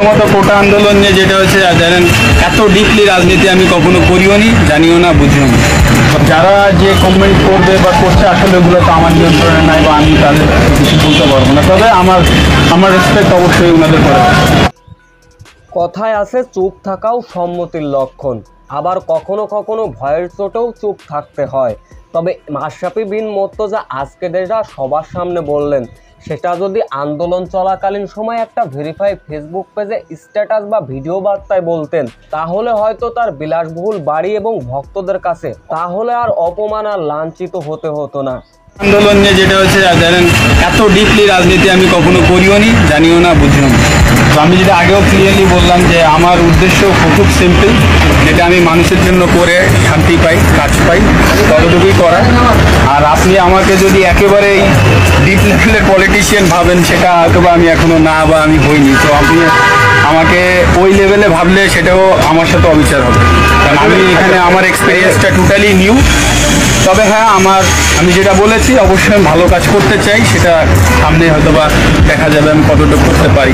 মতো কোটা আন্দোলন নিয়ে যেটা হচ্ছে জানেন, এত ডিপলি রাজনীতি আমি কখনো করিও নি, জানিও না, বুঝিও না। যারা যে কমেন্ট করবে বা করছে আসলে ওগুলো তো আমার নিয়ন্ত্রণে নাই বা আমি তাদের কিছু বলতে পারবো না। তবে আমার রেসপেক্ট অবশ্যই ওনাদের করে। কথায় আছে চুপ থাকাও সম্মতির লক্ষণ, আবার কখনো কখনো ভয়ের চোটেও চুপ থাকতে হয়। তবে মাশরাফি বিন মুর্তজা আজকে যেটা সবার সামনে বললেন, সেটা যদি আন্দোলন চলাকালীন সময় একটা ভেরিফাই ফেসবুক পেজে স্ট্যাটাস বা ভিডিও বার্তায় বলতেন, তাহলে হয়তো তার বিলাসবহুল বাড়ি এবং ভক্তদের কাছে তাহলে আর অপমান আর লাঞ্ছিত হতে হতো না। আন্দোলন নিয়ে যেটা হচ্ছে জানেন, এত ডিপলি রাজনীতি আমি কখনো করিও নি, জানিও না, বুঝিও না। তো আমি যেটা আগেও ক্লিয়ারলি বললাম যে আমার উদ্দেশ্য খুব সিম্পল, যেটা আমি মানুষের জন্য করে শান্তি পাই, কাজ পাই, ততটুকুই করা। আর আপনি আমাকে যদি একেবারে ডিপ লেভেলের পলিটিশিয়ান ভাবেন, সেটা হয়তো বা আমি এখনো না বা আমি হইনি। তো আপনি আমাকে ওই লেভেলে ভাবলে সেটাও আমার সাথে অবিচার হবে, কারণ আমি এখানে আমার এক্সপিরিয়েন্সটা টোটালি নিউ। তবে হ্যাঁ, আমি যেটা বলেছি অবশ্যই ভালো কাজ করতে চাই, সেটা সামনে হয়তো বা দেখা যাবে আমি কতটুকু করতে পারি।